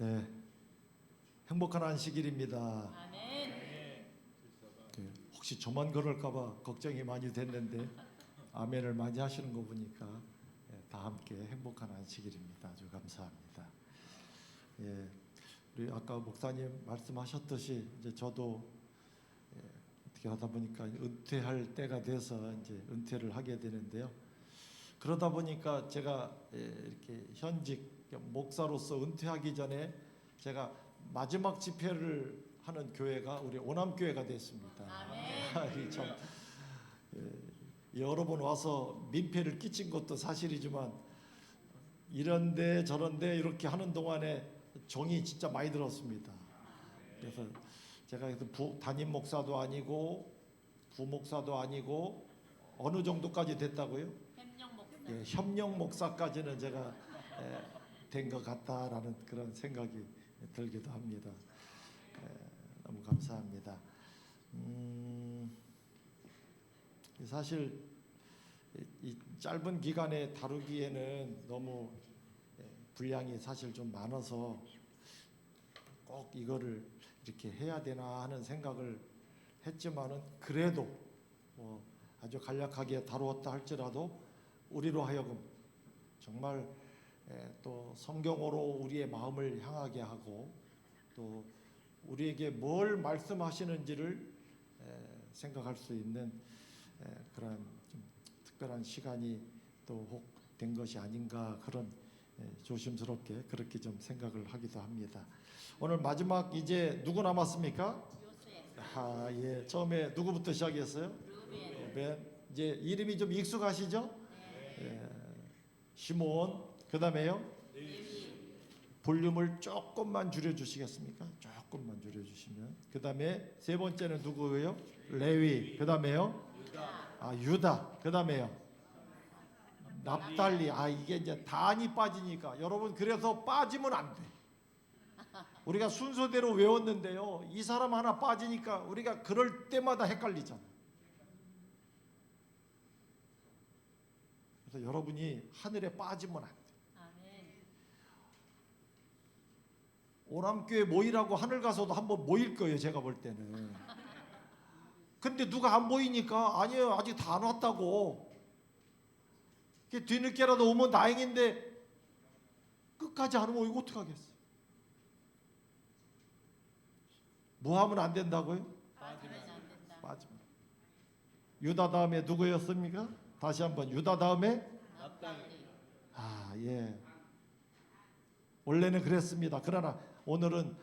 네, 행복한 안식일입니다. 아멘. 네, 혹시 저만 그럴까봐 걱정이 많이 됐는데 아멘을 많이 하시는 거 보니까 다 함께 행복한 안식일입니다. 아주 감사합니다. 예, 우리 아까 목사님 말씀하셨듯이 이제 저도 어떻게 하다 보니까 은퇴할 때가 돼서 이제 은퇴를 하게 되는데요. 그러다 보니까 제가 이렇게 현직 목사로서 은퇴하기 전에 제가 마지막 집회를 하는 교회가 우리 오남교회가 됐습니다. 아멘. 참 여러 번 와서 민폐를 끼친 것도 사실이지만 이런데 저런데 이렇게 하는 동안에 정이 진짜 많이 들었습니다. 그래서 제가 담임 목사도 아니고 부목사도 아니고 어느 정도까지 됐다고요? 협력 목사. 협력 목사까지는 제가 된 것 같다라는 그런 생각이 들기도 합니다. 너무 감사합니다. 사실 이 짧은 기간에 다루기에는 너무 분량이 사실 좀 많아서 꼭 이거를 이렇게 해야 되나 하는 생각을 했지만은 그래도 아주 간략하게 다루었다 할지라도 우리로 하여금 정말 또 성경으로 우리의 마음을 향하게 하고 또 우리에게 뭘 말씀하시는지를 생각할 수 있는 그런 좀 특별한 시간이 또 혹 된 것이 아닌가 그런 조심스럽게 그렇게 좀 생각을 하기도 합니다. 오늘 마지막 이제 누구 남았습니까? 요셉. 예. 처음에 누구부터 시작했어요? 루벤. 이제 이름이 좀 익숙하시죠? 네. 시몬. 그다음에요? 레위. 볼륨을 조금만 줄여주시겠습니까? 조금만 줄여주시면. 그다음에 세 번째는 누구예요? 레위. 그다음에요? 유다. 유다. 그다음에요? 납달리. 이게 이제 단이 빠지니까 여러분 그래서 빠지면 안 돼. 우리가 순서대로 외웠는데요. 이 사람 하나 빠지니까 우리가 그럴 때마다 헷갈리잖아. 그래서 여러분이 하늘에 빠지면 안 돼. 아멘. 오남교회 모이라고 하늘 가서도 한번 모일 거예요. 제가 볼 때는. 근데 누가 안 모이니까 아니에요. 아직 다 안 왔다고. 뒤늦게라도 오면 다행인데 끝까지 안 오면 이거 어떡하겠어. 뭐 하면 안 된다고요? 빠지면 안 된다. 빠지면. 유다 다음에 누구였습니까? 다시 한번 유다 다음에 납달리. 예. 원래는 그랬습니다. 그러나 오늘은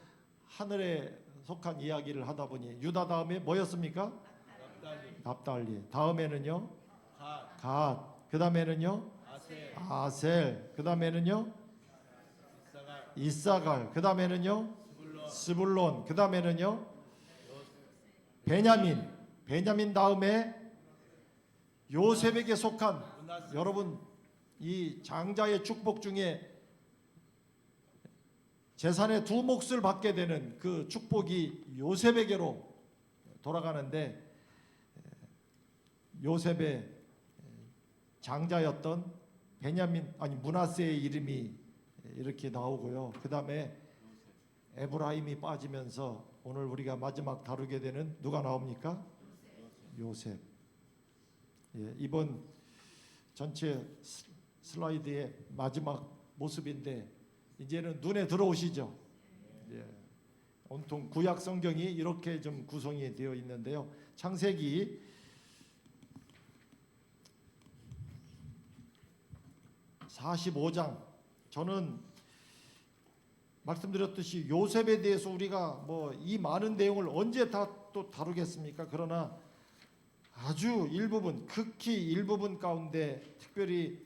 하늘에 속한 이야기를 하다 보니 유다 다음에 뭐였습니까? 납달리. 다음에는요? 갓. 그 다음에는요? 아셀. 그 다음에는요? 이사갈. 그 다음에는요? 스불론. 그 다음에는요? 베냐민. 베냐민 다음에 요셉에게 속한 여러분 이 장자의 축복 중에 재산의 두 몫을 받게 되는 그 축복이 요셉에게로 돌아가는데 요셉의 장자였던 베냐민 므낫세의 이름이 이렇게 나오고요. 그 다음에 에브라임이 빠지면서 오늘 우리가 마지막 다루게 되는 누가 나옵니까? 요셉. 이번 전체 슬라이드의 마지막 모습인데 이제는 눈에 들어오시죠? 온통 구약 성경이 이렇게 좀 구성이 되어 있는데요. 창세기 45장. 저는 말씀드렸듯이 요셉에 대해서 우리가 이 많은 내용을 언제 다 또 다루겠습니까? 그러나 아주 일부분, 극히 일부분 가운데 특별히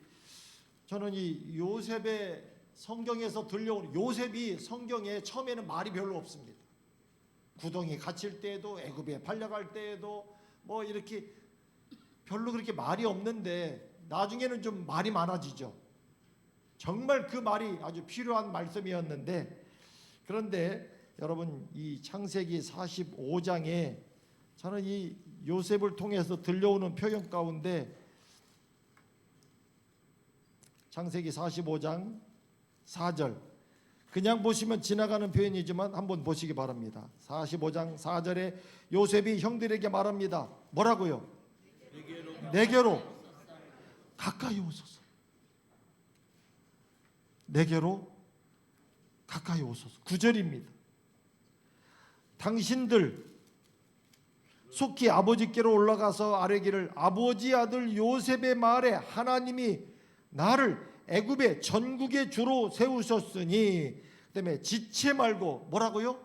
저는 이 요셉의 성경에서 들려오는 요셉이 성경에 처음에는 말이 별로 없습니다. 구덩이 갇힐 때에도 애굽에 팔려갈 때에도 이렇게 별로 그렇게 말이 없는데 나중에는 좀 말이 많아지죠. 정말 그 말이 아주 필요한 말씀이었는데 그런데 여러분 이 창세기 45장에 저는 이 요셉을 통해서 들려오는 표현 가운데 창세기 45장 4절 그냥 보시면 지나가는 표현이지만 한번 보시기 바랍니다. 45장 4절에 요셉이 형들에게 말합니다. 뭐라고요? 내게로 가까이 오소서. 내게로 가까이 오소서. 9절입니다. 당신들 속히 아버지께로 올라가서 아뢰기를 아버지 아들 요셉의 말에 하나님이 나를 애굽의 전국의 주로 세우셨으니, 그다음에 지체 말고 뭐라고요?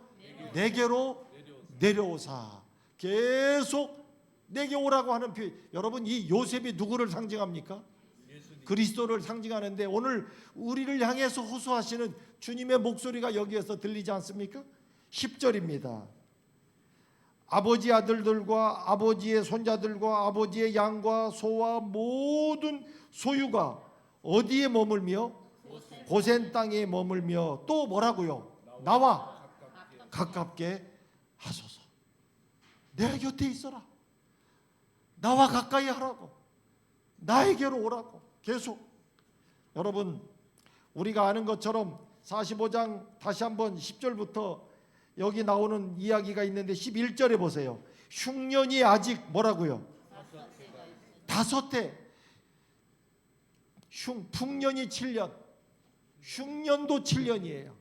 내게로 내려오사. 계속 내게 오라고 하는 표현. 여러분, 이 요셉이 누구를 상징합니까? 그리스도를 상징하는데 오늘 우리를 향해서 호소하시는 주님의 목소리가 여기에서 들리지 않습니까? 10절입니다. 아버지 아들들과 아버지의 손자들과 아버지의 양과 소와 모든 소유가 어디에 머물며? 고센 땅에 머물며 또 뭐라고요? 나와 가깝게 하소서. 내 곁에 있어라. 나와 가까이 하라고. 나에게로 오라고. 계속. 여러분, 우리가 아는 것처럼 45장 다시 한번 10절부터 여기 나오는 이야기가 있는데 11절에 보세요. 흉년이 아직 뭐라고요? 5해. 풍년이 7년. 흉년도 7년이에요.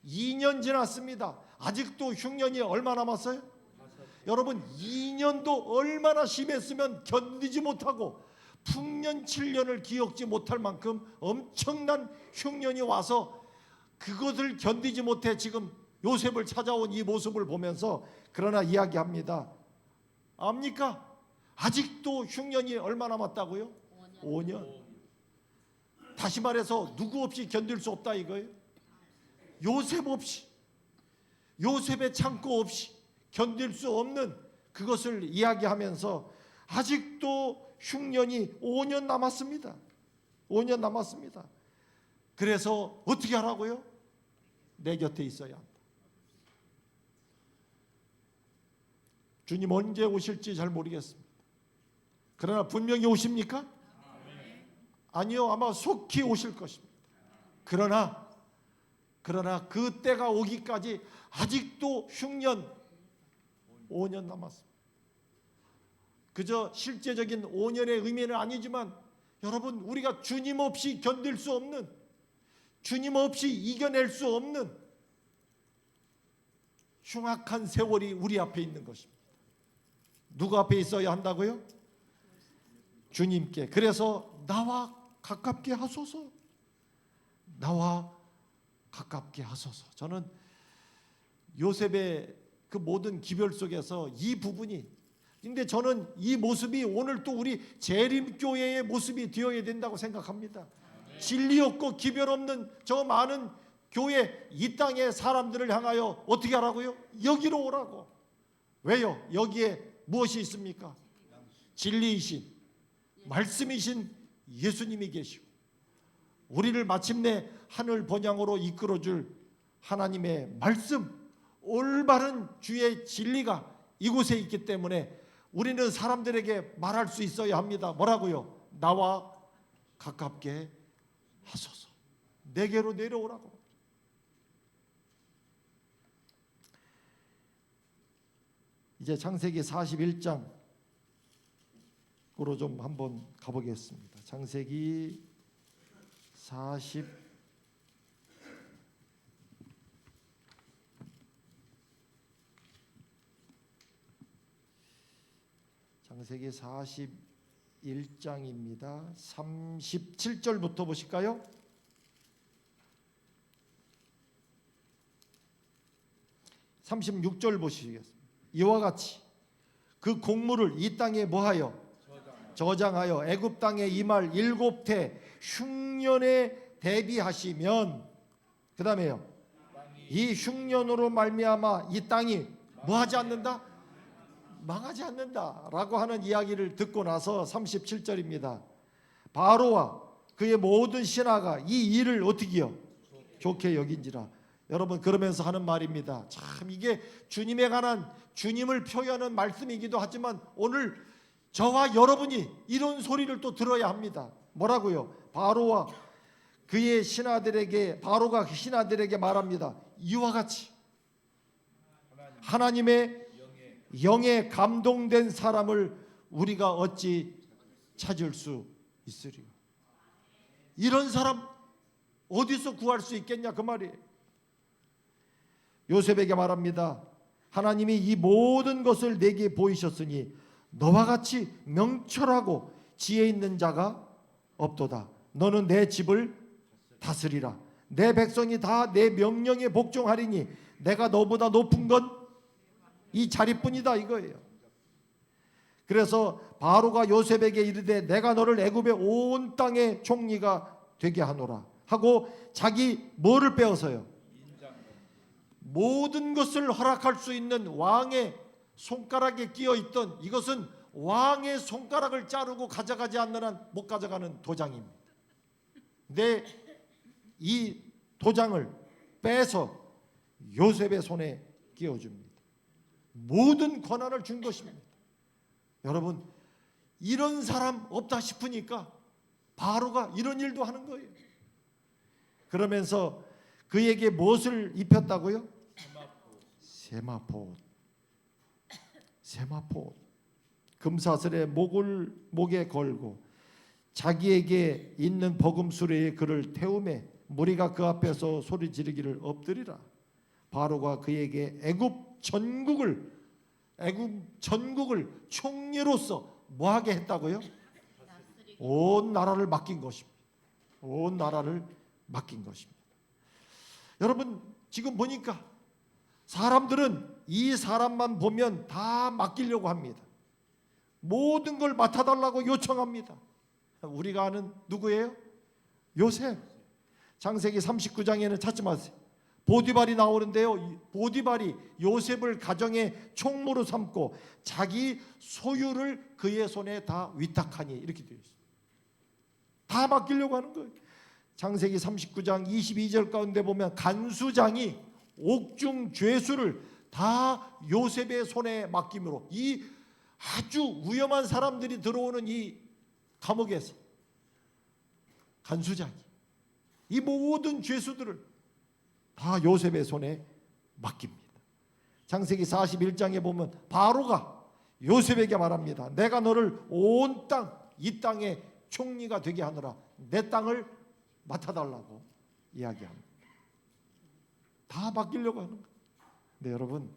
2년 지났습니다. 아직도 흉년이 얼마 남았어요? 여러분, 2년도 얼마나 심했으면 견디지 못하고 풍년 7년을 기억지 못할 만큼 엄청난 흉년이 와서 그것을 견디지 못해 지금 요셉을 찾아온 이 모습을 보면서 그러나 이야기합니다. 압니까? 아직도 흉년이 얼마 남았다고요? 5년. 다시 말해서 누구 없이 견딜 수 없다 이거예요. 요셉 없이, 요셉의 창고 없이 견딜 수 없는 그것을 이야기하면서 아직도 흉년이 5년 남았습니다. 5년 남았습니다. 그래서 어떻게 하라고요? 내 곁에 있어야 한다. 주님 언제 오실지 잘 모르겠습니다. 그러나 분명히 오십니까? 아니요, 아마 속히 오실 것입니다. 그러나 그 때가 오기까지 아직도 흉년 5년 남았습니다. 그저 실제적인 5년의 의미는 아니지만 여러분, 우리가 주님 없이 견딜 수 없는, 주님 없이 이겨낼 수 없는 흉악한 세월이 우리 앞에 있는 것입니다. 누구 앞에 있어야 한다고요? 주님께. 그래서 나와 가깝게 하소서. 나와 가깝게 하소서. 저는 요셉의 그 모든 기별 속에서 이 부분이, 근데 저는 이 모습이 오늘 또 우리 재림교회의 모습이 되어야 된다고 생각합니다. 진리 없고 기별 없는 저 많은 교회, 이 땅의 사람들을 향하여 어떻게 하라고요? 여기로 오라고. 왜요? 여기에 무엇이 있습니까? 진리이신, 말씀이신 예수님이 계시고 우리를 마침내 하늘 번향으로 이끌어줄 하나님의 말씀, 올바른 주의 진리가 이곳에 있기 때문에 우리는 사람들에게 말할 수 있어야 합니다. 뭐라고요? 나와 가깝게 하소서. 내게로 내려오라고. 이제 창세기 41장으로 좀 한번 가보겠습니다. 창세기 41장입니다. 37절부터 보실까요? 36절 보시겠습니다. 이와 같이 그 곡물을 이 땅에 뭐하여? 저장하여 애굽 땅에 임할 7태 흉년에 대비하시면, 그 다음에요, 이 흉년으로 말미암아 이 땅이 뭐하지 않는다? 망하지 않는다라고 하는 이야기를 듣고 나서 37절입니다. 바로와 그의 모든 신하가 이 일을 어떻게요? 좋게 여긴지라. 여러분, 그러면서 하는 말입니다. 참 이게 주님에 관한, 주님을 표현하는 말씀이기도 하지만 오늘 저와 여러분이 이런 소리를 또 들어야 합니다. 뭐라고요? 바로와 그의 신하들에게, 바로가 신하들에게 말합니다. 이와 같이 하나님의 영에 감동된 사람을 우리가 어찌 찾을 수 있으리요. 이런 사람 어디서 구할 수 있겠냐 그 말이에요. 요셉에게 말합니다. 하나님이 이 모든 것을 내게 보이셨으니 너와 같이 명철하고 지혜 있는 자가 없도다. 너는 내 집을 다스리라. 내 백성이 다 내 명령에 복종하리니 내가 너보다 높은 건 이 자리뿐이다 이거예요. 그래서 바로가 요셉에게 이르되 내가 너를 애굽의 온 땅의 총리가 되게 하노라 하고 자기 뭐를 빼어서요? 모든 것을 허락할 수 있는 왕의 손가락에 끼어 있던, 이것은 왕의 손가락을 자르고 가져가지 않는 한 못 가져가는 도장입니다. 근데 이 도장을 빼서 요셉의 손에 끼워줍니다. 모든 권한을 준 것입니다. 여러분, 이런 사람 없다 싶으니까 바로가 이런 일도 하는 거예요. 그러면서 그에게 무엇을 입혔다고요? 세마포. 금사슬에 목에 걸고 자기에게 있는 버금수레에 그를 태우매 무리가 그 앞에서 소리 지르기를 엎드리라. 바로가 그에게 애굽 전국을 총리로서 뭐하게 했다고요? 온 나라를 맡긴 것입니다. 온 나라를 맡긴 것입니다. 여러분, 지금 보니까 사람들은 이 사람만 보면 다 맡기려고 합니다. 모든 걸 맡아달라고 요청합니다. 우리가 아는 누구예요? 요셉. 창세기 39장에는 찾지 마세요. 보디발이 나오는데요. 보디발이 요셉을 가정의 총무로 삼고 자기 소유를 그의 손에 다 위탁하니 이렇게 되어 있어요. 다 맡기려고 하는 거예요. 창세기 39장 22절 가운데 보면 간수장이 옥중 죄수를 다 요셉의 손에 맡김으로 이 아주 위험한 사람들이 들어오는 이 감옥에서 간수장이 이 모든 죄수들을 다 요셉의 손에 맡깁니다. 창세기 41장에 보면 바로가 요셉에게 말합니다. 내가 너를 온 땅, 이 땅의 총리가 되게 하느라 내 땅을 맡아달라고 이야기합니다. 다 맡기려고 하는 거예요. 근데 여러분,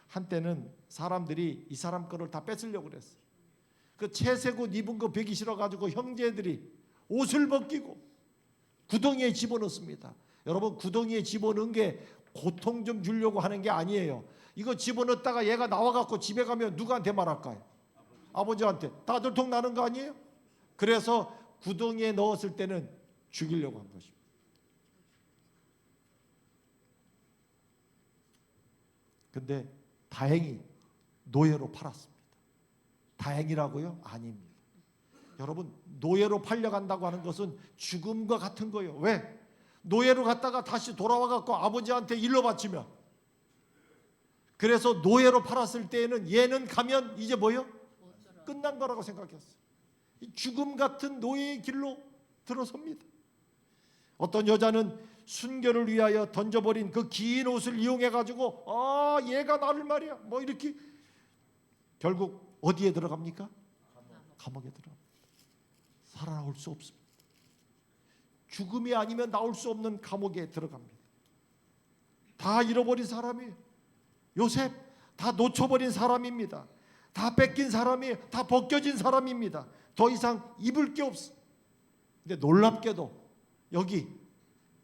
한때는 사람들이 이 사람 거를 다 뺏으려고 그랬어요. 그 채색옷 입은 거 베기 싫어가지고 형제들이 옷을 벗기고 구덩이에 집어넣습니다. 여러분, 구덩이에 집어넣은 게 고통 좀 주려고 하는 게 아니에요. 이거 집어넣었다가 얘가 나와갖고 집에 가면 누구한테 말할까요? 아버지한테. 다 들통 나는 거 아니에요? 그래서 구덩이에 넣었을 때는 죽이려고 한 것입니다. 근데 다행히 노예로 팔았습니다. 다행이라고요? 아닙니다. 여러분, 노예로 팔려간다고 하는 것은 죽음과 같은 거예요. 왜? 노예로 갔다가 다시 돌아와갖고 아버지한테 일러 바치면, 그래서 노예로 팔았을 때에는 얘는 가면 이제 뭐요? 끝난 거라고 생각했어요. 죽음 같은 노예의 길로 들어섭니다. 어떤 여자는 순결을 위하여 던져버린 그 긴 옷을 이용해가지고 얘가 나를 말이야 뭐 이렇게 결국 어디에 들어갑니까? 감옥에 들어갑니다. 살아나올 수 없습니다. 죽음이 아니면 나올 수 없는 감옥에 들어갑니다. 다 잃어버린 사람이에요. 요셉 다 놓쳐버린 사람입니다. 다 뺏긴 사람이에요. 다 벗겨진 사람입니다. 더 이상 입을 게 없어. 근데 놀랍게도 여기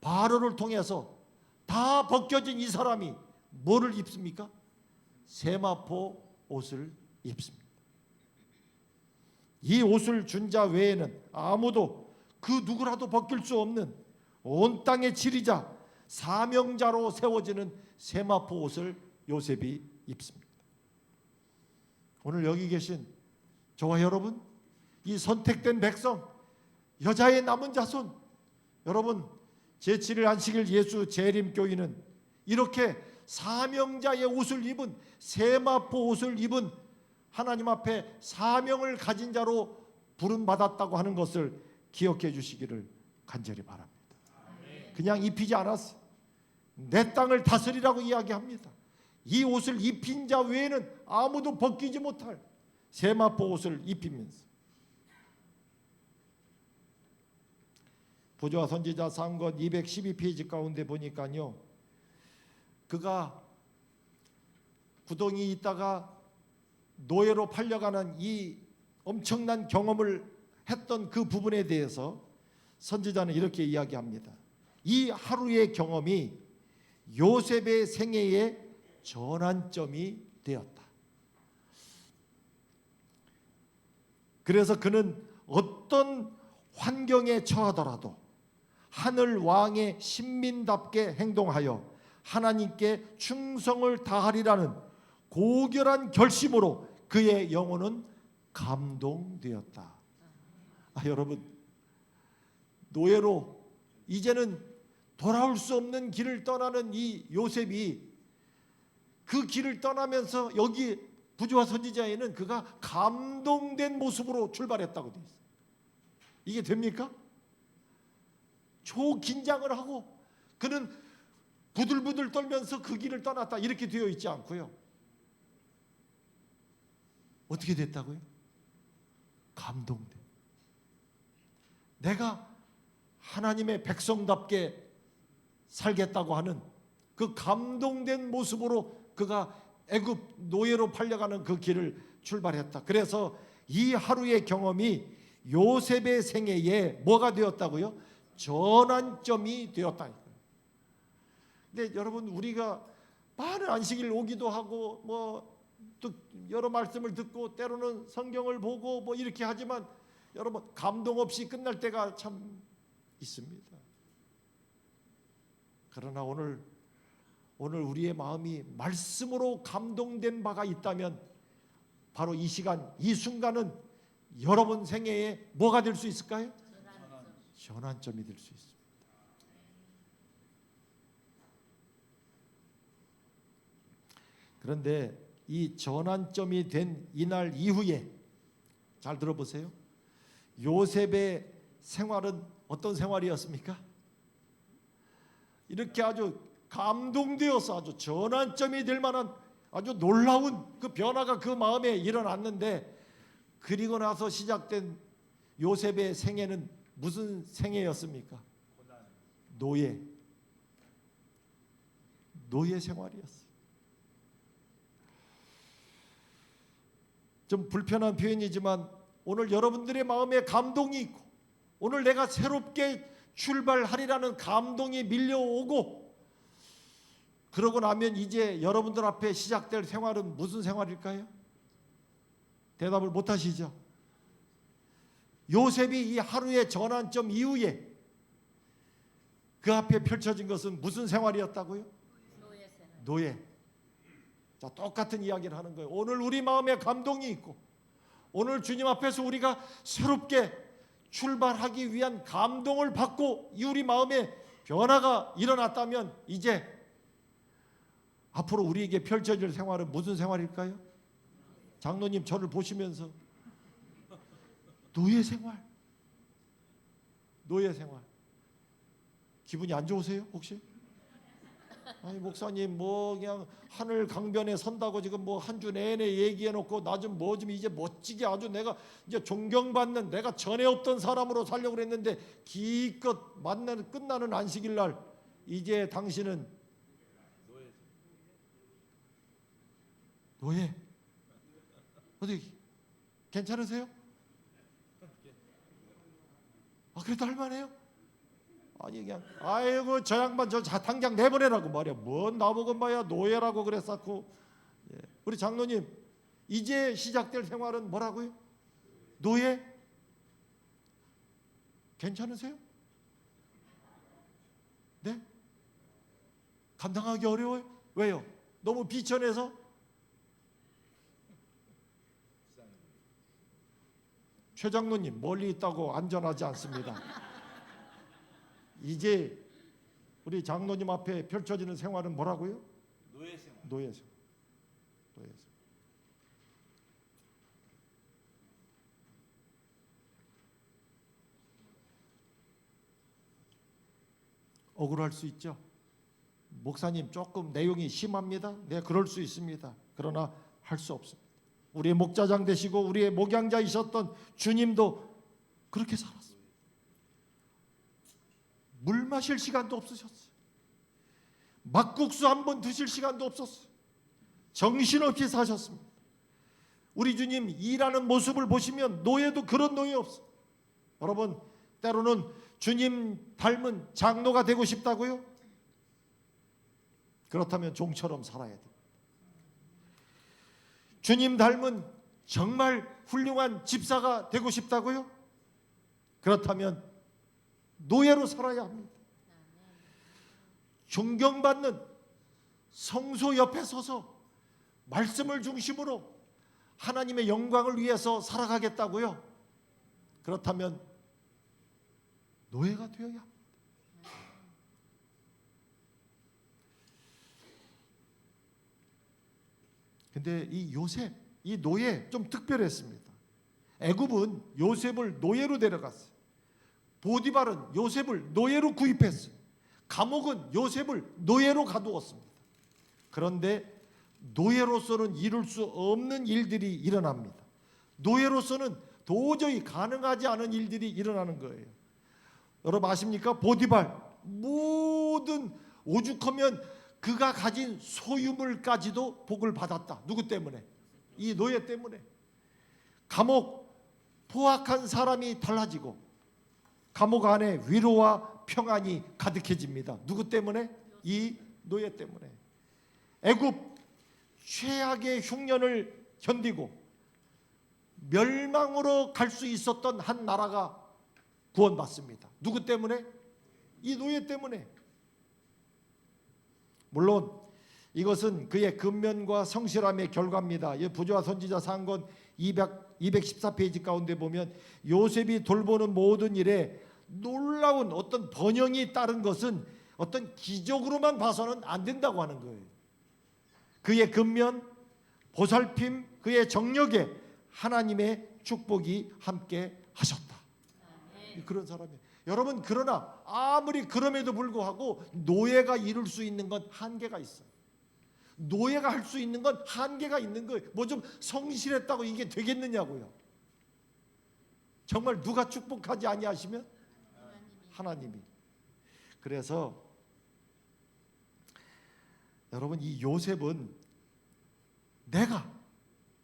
바로를 통해서 다 벗겨진 이 사람이 뭐를 입습니까? 세마포 옷을 입습니다. 이 옷을 준 자 외에는 아무도 그 누구라도 벗길 수 없는 온 땅의 지리자 사명자로 세워지는 세마포 옷을 요셉이 입습니다. 오늘 여기 계신 저와 여러분, 이 선택된 백성, 여자의 남은 자손, 여러분, 제7일 안식일 예수 재림교회는 이렇게 사명자의 옷을 입은, 세마포 옷을 입은 하나님 앞에 사명을 가진 자로 부름받았다고 하는 것을 기억해 주시기를 간절히 바랍니다. 그냥 입히지 않았어요. 내 땅을 다스리라고 이야기합니다. 이 옷을 입힌 자 외에는 아무도 벗기지 못할 세마포 옷을 입히면서 부조와 선지자 3권 212페이지 가운데 보니까요, 그가 구덩이 있다가 노예로 팔려가는 이 엄청난 경험을 했던 그 부분에 대해서 선지자는 이렇게 이야기합니다. 이 하루의 경험이 요셉의 생애의 전환점이 되었다. 그래서 그는 어떤 환경에 처하더라도 하늘 왕의 신민답게 행동하여 하나님께 충성을 다하리라는 고결한 결심으로 그의 영혼은 감동되었다. 여러분, 노예로 이제는 돌아올 수 없는 길을 떠나는 이 요셉이 그 길을 떠나면서 여기 부조와 선지자에는 그가 감동된 모습으로 출발했다고 되어 있어요. 이게 됩니까? 초긴장을 하고 그는 부들부들 떨면서 그 길을 떠났다, 이렇게 되어 있지 않고요. 어떻게 됐다고요? 감동돼. 내가 하나님의 백성답게 살겠다고 하는 그 감동된 모습으로 그가 애굽 노예로 팔려가는 그 길을 출발했다. 그래서 이 하루의 경험이 요셉의 생애에 뭐가 되었다고요? 전환점이 되었다. 근데 여러분, 우리가 많은 안식일 오기도 하고 뭐 또 여러 말씀을 듣고 때로는 성경을 보고 뭐 이렇게 하지만 여러분, 감동 없이 끝날 때가 참 있습니다. 그러나 오늘 우리의 마음이 말씀으로 감동된 바가 있다면 바로 이 시간, 이 순간은 여러분 생애에 뭐가 될 수 있을까요? 전환점이 될 수 있습니다. 그런데 이 전환점이 된 이날 이후에 잘 들어보세요. 요셉의 생활은 어떤 생활이었습니까? 이렇게 아주 감동되어서 아주 전환점이 될 만한 아주 놀라운 그 변화가 그 마음에 일어났는데, 그리고 나서 시작된 요셉의 생애는 무슨 생애였습니까? 노예 생활이었어요. 좀 불편한 표현이지만 오늘 여러분들의 마음에 감동이 있고 오늘 내가 새롭게 출발하리라는 감동이 밀려오고, 그러고 나면 이제 여러분들 앞에 시작될 생활은 무슨 생활일까요? 대답을 못 하시죠? 요셉이 이 하루의 전환점 이후에 그 앞에 펼쳐진 것은 무슨 생활이었다고요? 노예 생활. 노예. 자, 똑같은 이야기를 하는 거예요. 오늘 우리 마음에 감동이 있고 오늘 주님 앞에서 우리가 새롭게 출발하기 위한 감동을 받고 이 우리 마음에 변화가 일어났다면 이제 앞으로 우리에게 펼쳐질 생활은 무슨 생활일까요? 장로님 저를 보시면서 노예 생활. 기분이 안 좋으세요 혹시? 아니 목사님 뭐 그냥 하늘 강변에 선다고 지금 뭐 한 주 내내 얘기해 놓고 나 좀 뭐 좀 이제 멋지게 아주 내가 이제 존경받는 내가 전에 없던 사람으로 살려고 그랬는데 기껏 만나는 끝나는 안식일 날 이제 당신은 노예. 어디 괜찮으세요? 그래도 할만해요? 아니 그냥 아이고 저 양반 저 당장 내보내라고 말이야. 뭔 나보고 뭐야 노예라고 그랬었고. 예. 우리 장로님 이제 시작될 생활은 뭐라고요? 노예? 괜찮으세요? 네? 감당하기 어려워요? 왜요? 너무 비천해서? 최 장로님 멀리 있다고 안전하지 않습니다. 이제 우리 장로님 앞에 펼쳐지는 생활은 뭐라고요? 노예 생활. 억울할 수 있죠. 목사님 조금 내용이 심합니다. 네, 그럴 수 있습니다. 그러나 할 수 없습니다. 우리의 목자장 되시고 우리의 목양자이셨던 주님도 그렇게 살았습니다. 물 마실 시간도 없으셨어요. 막국수 한 번 드실 시간도 없었어요. 정신없이 사셨습니다. 우리 주님 일하는 모습을 보시면 노예도 그런 노예 없어요. 여러분, 때로는 주님 닮은 장로가 되고 싶다고요? 그렇다면 종처럼 살아야 됩니다. 주님 닮은 정말 훌륭한 집사가 되고 싶다고요? 그렇다면 노예로 살아야 합니다. 존경받는 성소 옆에 서서 말씀을 중심으로 하나님의 영광을 위해서 살아가겠다고요? 그렇다면 노예가 되어야 합니다. 근데 이 요셉, 이 노예 좀 특별했습니다. 애굽은 요셉을 노예로 데려갔어요. 보디발은 요셉을 노예로 구입했어요. 감옥은 요셉을 노예로 가두었습니다. 그런데 노예로서는 이룰 수 없는 일들이 일어납니다. 노예로서는 도저히 가능하지 않은 일들이 일어나는 거예요. 여러분 아십니까? 보디발 모든 오죽하면 그가 가진 소유물까지도 복을 받았다. 누구 때문에? 이 노예 때문에. 감옥 포악한 사람이 달라지고 감옥 안에 위로와 평안이 가득해집니다. 누구 때문에? 이 노예 때문에. 애굽 최악의 흉년을 견디고 멸망으로 갈 수 있었던 한 나라가 구원받습니다. 누구 때문에? 이 노예 때문에. 물론 이것은 그의 근면과 성실함의 결과입니다. 이 부조와 선지자 상권 214페이지 가운데 보면 요셉이 돌보는 모든 일에 놀라운 어떤 번영이 따른 것은 어떤 기적으로만 봐서는 안 된다고 하는 거예요. 그의 근면, 보살핌, 그의 정력에 하나님의 축복이 함께 하셨다. 그런 사람이에요. 여러분, 그러나 아무리 그럼에도 불구하고 노예가 이룰 수 있는 건 한계가 있어요. 노예가 할 수 있는 건 한계가 있는 거예요. 뭐 좀 성실했다고 이게 되겠느냐고요. 정말 누가 축복하지 아니하시면 하나님이. 그래서 여러분, 이 요셉은 내가,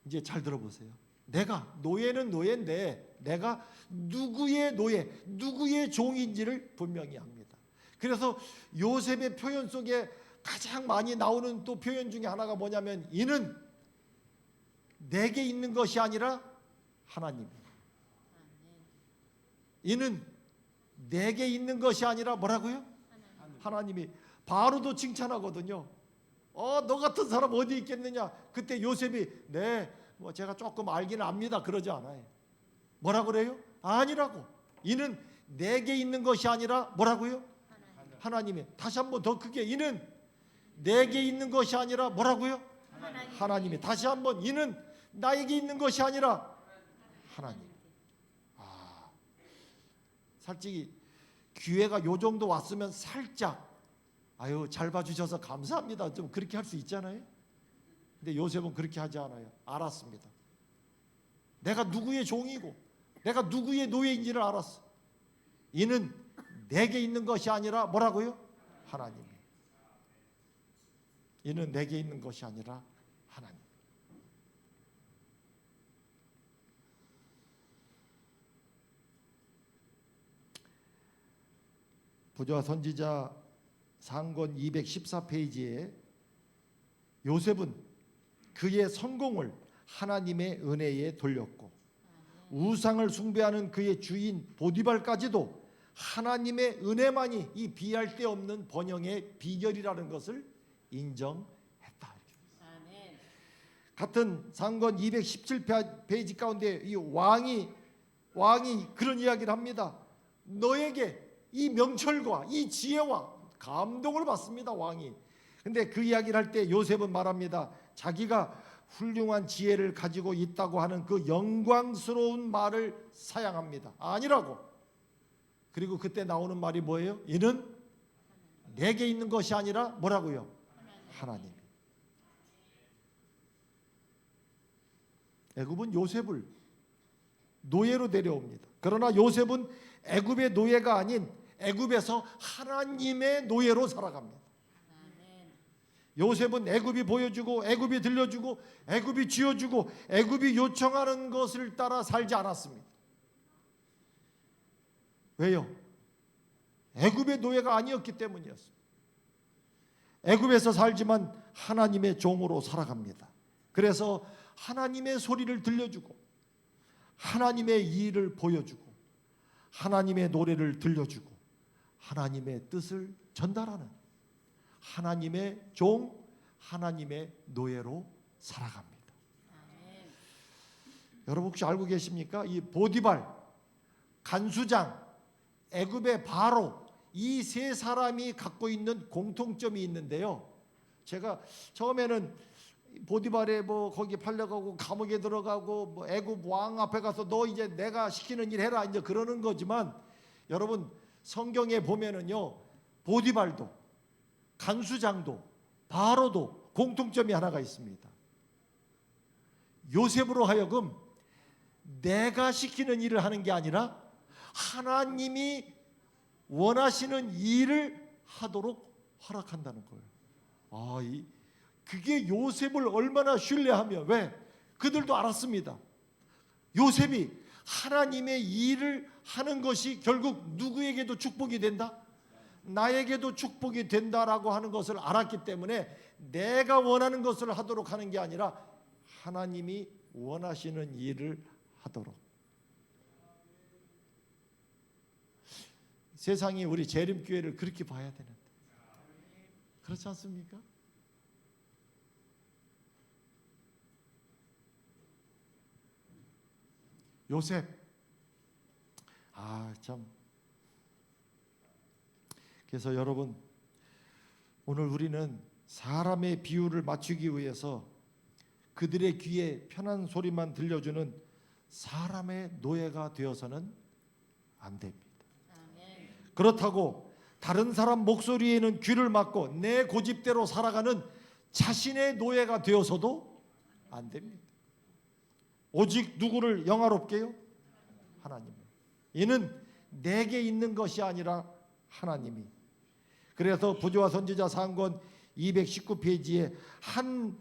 이제 잘 들어보세요. 내가, 노예는 노예인데 내가 누구의 노예, 누구의 종인지를 분명히 합니다. 그래서 요셉의 표현 속에 가장 많이 나오는 또 표현 중에 하나가 뭐냐면 이는 내게 있는 것이 아니라 하나님. 이는 내게 있는 것이 아니라 뭐라고요? 하나님이. 바로도 칭찬하거든요. 너 같은 사람 어디 있겠느냐. 그때 요셉이 네, 뭐 제가 조금 알긴 압니다. 그러지 않아요. 뭐라 그래요? 아니라고. 이는 내게 있는 것이 아니라 뭐라고요? 하나님이. 다시 한번 더 크게. 이는 내게 있는 것이 아니라 뭐라고요? 하나님이. 다시 한번. 이는 나에게 있는 것이 아니라 하나님. 솔직히 기회가 요 정도 왔으면 살짝 아유 잘 봐주셔서 감사합니다 좀 그렇게 할 수 있잖아요. 근데 요셉은 그렇게 하지 않아요. 알았습니다. 내가 누구의 종이고 내가 누구의 노예인지를 알았어. 이는 내게 있는 것이 아니라 뭐라고요? 하나님. 이는 내게 있는 것이 아니라 하나님. 부조와 선지자 상권 214페이지에 요셉은 그의 성공을 하나님의 은혜에 돌렸고 우상을 숭배하는 그의 주인 보디발까지도 하나님의 은혜만이 이 비할 데 없는 번영의 비결이라는 것을 인정했다. 아멘. 같은 상권 217페이지 가운데 이 왕이 그런 이야기를 합니다. 너에게 이 명철과 이 지혜와 감동을 받습니다. 왕이. 근데 그 이야기를 할 때 요셉은 말합니다. 자기가 훌륭한 지혜를 가지고 있다고 하는 그 영광스러운 말을 사양합니다. 아니라고. 그리고 그때 나오는 말이 뭐예요? 이는 내게 있는 것이 아니라 뭐라고요? 하나님. 애굽은 요셉을 노예로 데려옵니다. 그러나 요셉은 애굽의 노예가 아닌 애굽에서 하나님의 노예로 살아갑니다. 아멘. 요셉은 애굽이 보여주고 애굽이 들려주고 애굽이 쥐어주고 애굽이 요청하는 것을 따라 살지 않았습니다. 왜요? 애굽의 노예가 아니었기 때문이었습니다. 애굽에서 살지만 하나님의 종으로 살아갑니다. 그래서 하나님의 소리를 들려주고 하나님의 일을 보여주고 하나님의 노래를 들려주고 하나님의 뜻을 전달하는 하나님의 종, 하나님의 노예로 살아갑니다. 아멘. 여러분 혹시 알고 계십니까? 이 보디발, 간수장, 애굽의 바로 이 세 사람이 갖고 있는 공통점이 있는데요. 제가 처음에는 보디발에 뭐 거기 팔려가고 감옥에 들어가고 뭐 애굽 왕 앞에 가서 너 이제 내가 시키는 일 해라 이제 그러는 거지만 여러분 성경에 보면은요 보디발도 간수장도 바로도 공통점이 하나가 있습니다. 요셉으로 하여금 내가 시키는 일을 하는 게 아니라 하나님이 원하시는 일을 하도록 허락한다는 거예요. 그게 요셉을 얼마나 신뢰하며 왜? 그들도 알았습니다. 요셉이 하나님의 일을 하는 것이 결국 누구에게도 축복이 된다? 나에게도 축복이 된다라고 하는 것을 알았기 때문에 내가 원하는 것을 하도록 하는 게 아니라 하나님이 원하시는 일을 하도록. 세상이 우리 재림교회를 그렇게 봐야 되는데 그렇지 않습니까? 요셉 참. 그래서 여러분 오늘 우리는 사람의 비유를 맞추기 위해서 그들의 귀에 편한 소리만 들려주는 사람의 노예가 되어서는 안 됩니다. 아멘. 그렇다고 다른 사람 목소리에는 귀를 막고 내 고집대로 살아가는 자신의 노예가 되어서도 안 됩니다. 오직 누구를 영화롭게요? 하나님. 이는 내게 있는 것이 아니라 하나님이. 그래서 부조와 선지자 상권 219페이지에 한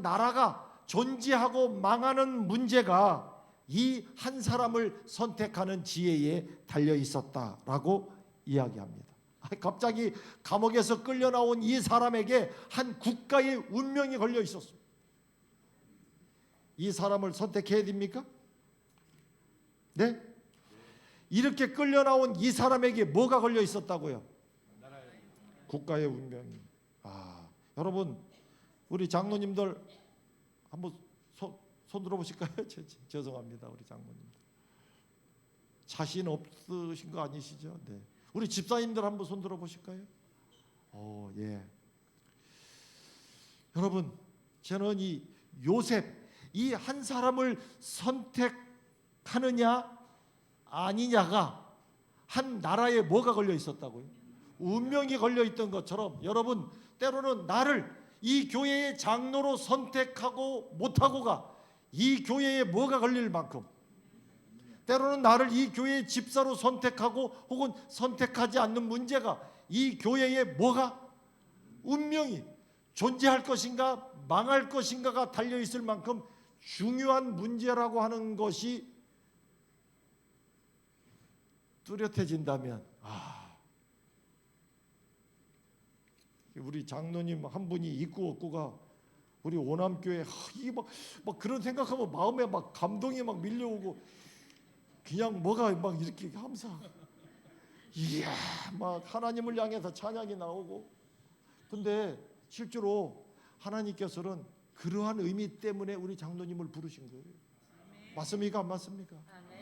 나라가 존재하고 망하는 문제가 이 한 사람을 선택하는 지혜에 달려 있었다라고 이야기합니다. 갑자기 감옥에서 끌려 나온 이 사람에게 한 국가의 운명이 걸려 있었습니다. 이 사람을 선택해야 됩니까? 네? 이렇게 끌려 나온 이 사람에게 뭐가 걸려 있었다고요? 국가의 운명이. 여러분 우리 장로님들 한번 손 들어보실까요? 죄송합니다 우리 장로님들. 자신 없으신 거 아니시죠? 네. 우리 집사님들 한번 손 들어보실까요? 예. 여러분 저는 이 요셉 이 한 사람을 선택하느냐 아니냐가 한 나라에 뭐가 걸려 있었다고요? 운명이 걸려 있던 것처럼 여러분 때로는 나를 이 교회의 장로로 선택하고 못하고가 이 교회에 뭐가 걸릴 만큼 때로는 나를 이 교회의 집사로 선택하고 혹은 선택하지 않는 문제가 이 교회에 뭐가 운명이 존재할 것인가 망할 것인가가 달려 있을 만큼 중요한 문제라고 하는 것이 뚜렷해진다면 우리 장로님 한 분이 있고 없고가 우리 오남교회 이게 막 그런 생각하면 마음에 막 감동이 막 밀려오고 그냥 뭐가 막 이렇게 하면서 이야 막 하나님을 향해서 찬양이 나오고 근데 실제로 하나님께서는 그러한 의미 때문에 우리 장로님을 부르신 거예요. 아멘. 맞습니까? 안 맞습니까? 아멘.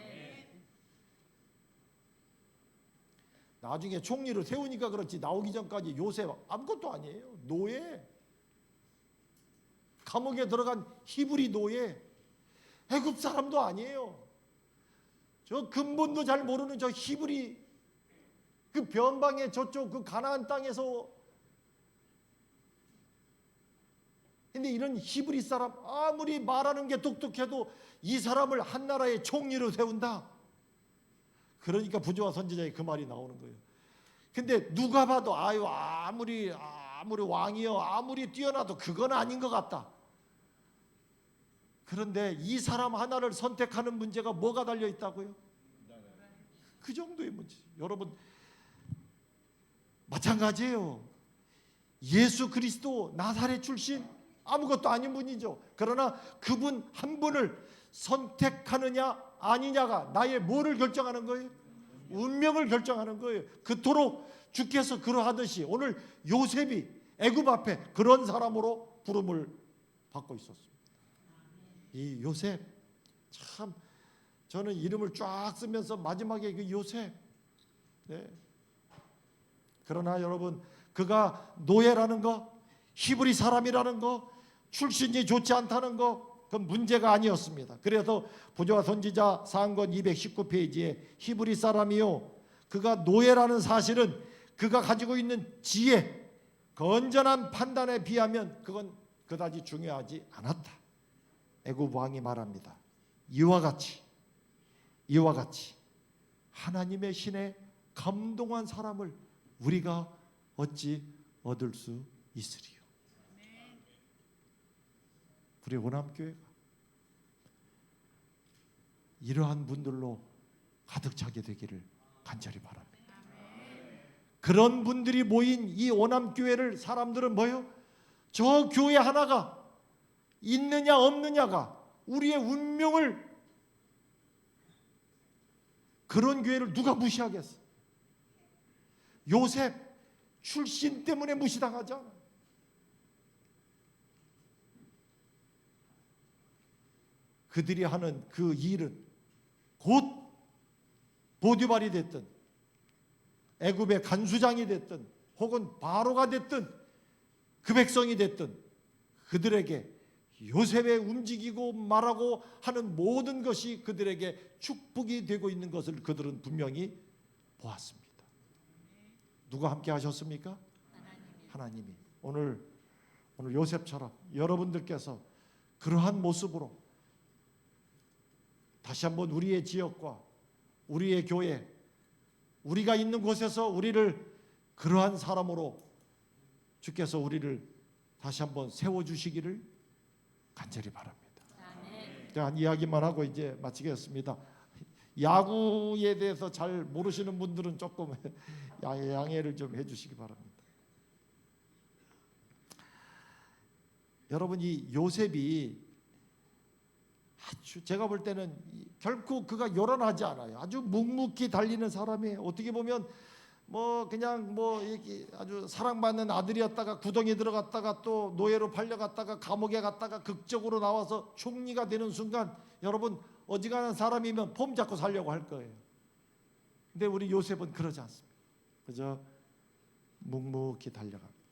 나중에 총리를 세우니까 그렇지 나오기 전까지 요셉 아무것도 아니에요. 노예. 감옥에 들어간 히브리 노예. 애굽 사람도 아니에요. 저 근본도 잘 모르는 저 히브리 그 변방의 저쪽 그 가나안 땅에서. 근데 이런 히브리 사람 아무리 말하는 게 똑똑해도 이 사람을 한 나라의 총리로 세운다. 그러니까 부조와 선지자의 그 말이 나오는 거예요. 근데 누가 봐도 아유 아무리 왕이요 아무리 뛰어나도 그건 아닌 것 같다. 그런데 이 사람 하나를 선택하는 문제가 뭐가 달려 있다고요? 그 정도의 문제. 여러분 마찬가지예요. 예수 그리스도 나사렛 출신 아무것도 아닌 분이죠. 그러나 그분 한 분을 선택하느냐 아니냐가 나의 뭐를 결정하는 거예요? 운명을 결정하는 거예요. 그토록 주께서 그러하듯이 오늘 요셉이 애굽 앞에 그런 사람으로 부름을 받고 있었습니다. 이 요셉 참 저는 이름을 쫙 쓰면서 마지막에 그 요셉. 네. 그러나 여러분 그가 노예라는 거, 히브리 사람이라는 거, 출신이 좋지 않다는 거 그건 문제가 아니었습니다. 그래서 부조와 선지자 사항권 219페이지에 히브리 사람이요 그가 노예라는 사실은 그가 가지고 있는 지혜, 건전한 판단에 비하면 그건 그다지 중요하지 않았다. 애굽 왕이 말합니다. 이와 같이 하나님의 신에 감동한 사람을 우리가 어찌 얻을 수 있으리요. 우리 원암교회가 이러한 분들로 가득 차게 되기를 간절히 바랍니다. 그런 분들이 모인 이 원암교회를 사람들은 뭐요? 저 교회 하나가 있느냐 없느냐가 우리의 운명을, 그런 교회를 누가 무시하겠어? 요셉 출신 때문에 무시당하지 않아. 그들이 하는 그 일은 곧 보디발이 됐든 애굽의 간수장이 됐든 혹은 바로가 됐든 그 백성이 됐든 그들에게 요셉의 움직이고 말하고 하는 모든 것이 그들에게 축복이 되고 있는 것을 그들은 분명히 보았습니다. 누가 함께 하셨습니까? 하나님이. 오늘 요셉처럼 여러분들께서 그러한 모습으로 다시 한번 우리의 지역과 우리의 교회, 우리가 있는 곳에서 우리를 그러한 사람으로 주께서 우리를 다시 한번 세워주시기를 간절히 바랍니다. 제가 한 이야기만 하고 이제 마치겠습니다. 야구에 대해서 잘 모르시는 분들은 조금 양해를 좀 해주시기 바랍니다. 여러분 이 요셉이 아주 제가 볼 때는 결코 그가 요란하지 않아요. 아주 묵묵히 달리는 사람이에요. 어떻게 보면 뭐 그냥 뭐 이렇게 아주 사랑받는 아들이었다가 구덩이 들어갔다가 또 노예로 팔려갔다가 감옥에 갔다가 극적으로 나와서 총리가 되는 순간 여러분 어지간한 사람이면 폼 잡고 살려고 할 거예요. 근데 우리 요셉은 그러지 않습니다. 그저 묵묵히 달려갑니다.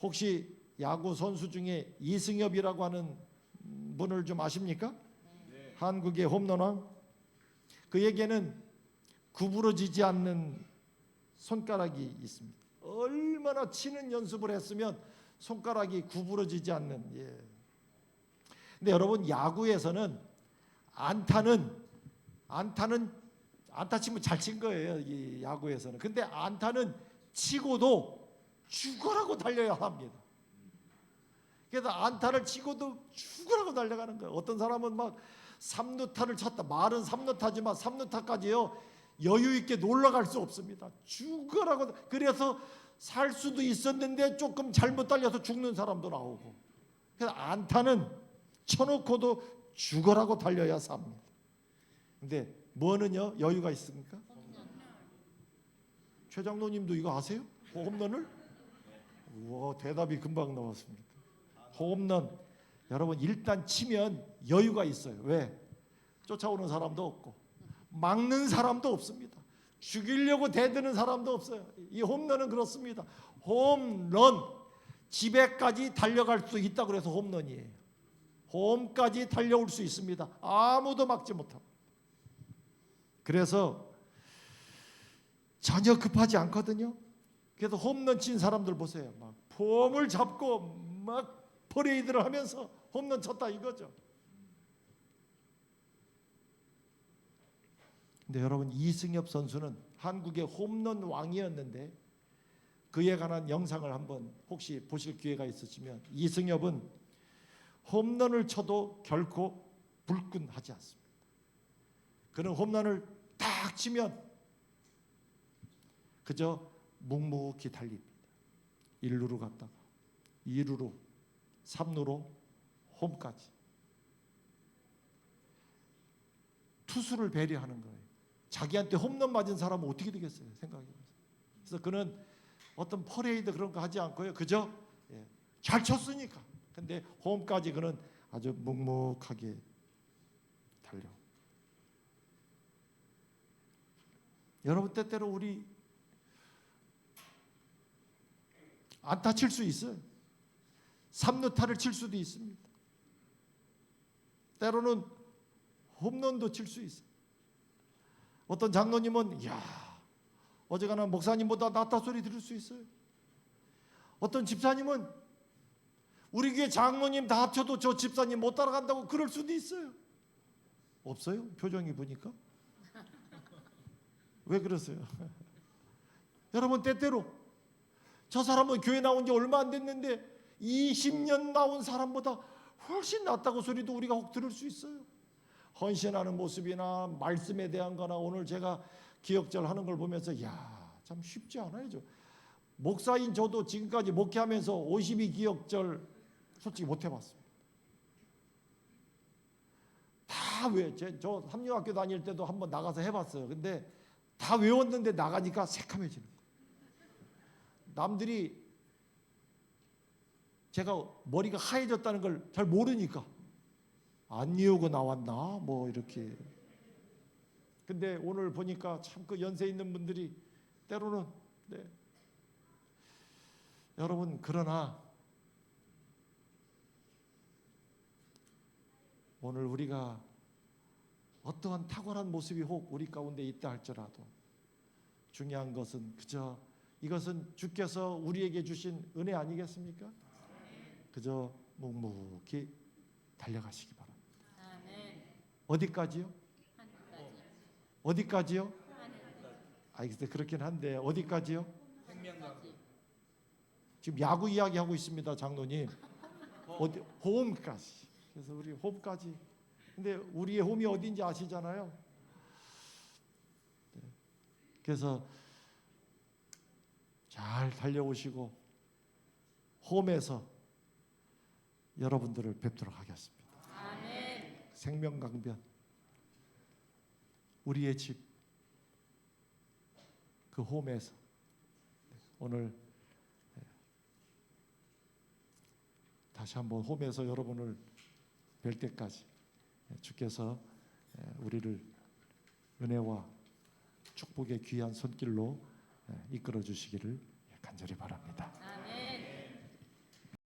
혹시 야구 선수 중에 이승엽이라고 하는 분을 좀 아십니까? 네. 한국의 홈런왕. 그에게는 구부러지지 않는 손가락이 있습니다. 얼마나 치는 연습을 했으면 손가락이 구부러지지 않는. 예. 근데 여러분 야구에서는 안타 치면 잘 친 거예요. 이 야구에서는. 근데 안타는 치고도 죽어라고 달려야 합니다. 그래서 안타를 치고도 죽으라고 달려가는 거예요. 어떤 사람은 막 3루타를 쳤다. 말은 3루타지만 3루타까지요 여유 있게 놀러 갈 수 없습니다. 죽으라고. 그래서 살 수도 있었는데 조금 잘못 달려서 죽는 사람도 나오고. 그래서 안타는 쳐놓고도 죽으라고 달려야 삽니다. 근데 뭐는요 여유가 있습니까? 최 장로님도 이거 아세요? 홈런을? 우와 대답이 금방 나왔습니다. 홈런 여러분 일단 치면 여유가 있어요. 왜? 쫓아오는 사람도 없고 막는 사람도 없습니다. 죽이려고 대드는 사람도 없어요. 이 홈런은 그렇습니다. 홈런 집에까지 달려갈 수 있다고 그래서 홈런이에요. 홈까지 달려올 수 있습니다. 아무도 막지 못합니다. 그래서 전혀 급하지 않거든요. 그래서 홈런 친 사람들 보세요. 막 폼을 잡고 막 퍼레이드를 하면서 홈런 쳤다 이거죠. 근데 여러분, 이승엽 선수는 한국의 홈런 왕이었는데 그에 관한 영상을 한번 혹시 보실 기회가 있으시면, 이승엽은 홈런을 쳐도 결코 불끈하지 않습니다. 그는 홈런을 딱 치면 그저 묵묵히 달립니다. 1루로 갔다가 2루로 3루로 홈까지. 투수를 배려하는 거예요. 자기한테 홈런 맞은 사람은 어떻게 되겠어요? 생각해보세요. 그래서 그는 어떤 퍼레이드 그런 거 하지 않고요. 그저 잘 쳤으니까. 근데 홈까지 그는 아주 묵묵하게 달려. 여러분, 때때로 우리 안타 칠 수 있어요. 3루타를 칠 수도 있습니다. 때로는 홈런도 칠 수 있어요. 어떤 장로님은 어제가나 목사님보다 낫다 소리 들을 수 있어요. 어떤 집사님은 우리 교회 장로님 다 합쳐도 저 집사님 못 따라간다고 그럴 수도 있어요. 없어요? 표정이 보니까. 왜 그러세요? 여러분, 때때로 저 사람은 교회 나온 지 얼마 안 됐는데 20년 나온 사람보다 훨씬 낫다고 소리도 우리가 혹 들을 수 있어요. 헌신하는 모습이나 말씀에 대한 거나 오늘 제가 기억절 하는 걸 보면서 참 쉽지 않아요. 목사인 저도 지금까지 목회하면서 52기억절 솔직히 못 해봤습니다. 저 삼육학교 다닐 때도 한번 나가서 해봤어요. 근데 다 외웠는데 나가니까 새카매지는 거예요. 남들이 제가 머리가 하얘졌다는 걸 잘 모르니까 안 외우고 나왔나 뭐 이렇게. 근데 오늘 보니까 참 그 연세 있는 분들이 때로는 여러분, 그러나 오늘 우리가 어떠한 탁월한 모습이 혹 우리 가운데 있다 할지라도 중요한 것은 그저 이것은 주께서 우리에게 주신 은혜 아니겠습니까? 그저 묵묵히 달려가시기 바랍니다. 아멘. 어디까지요? 하늘까지. 어디까지요? 하늘까지. 글쎄 그렇긴 한데 어디까지요? 생명까지. 지금 야구 이야기 하고 있습니다, 장로님. 어디? 홈까지. 그래서 우리 홈까지. 근데 우리의 홈이 어딘지 아시잖아요. 그래서 잘 달려오시고 홈에서 여러분들을 뵙도록 하겠습니다. 아멘. 생명강변, 우리의 집, 그 홈에서 오늘 다시 한번 홈에서 여러분을 뵐 때까지 주께서 우리를 은혜와 축복의 귀한 손길로 이끌어 주시기를 간절히 바랍니다.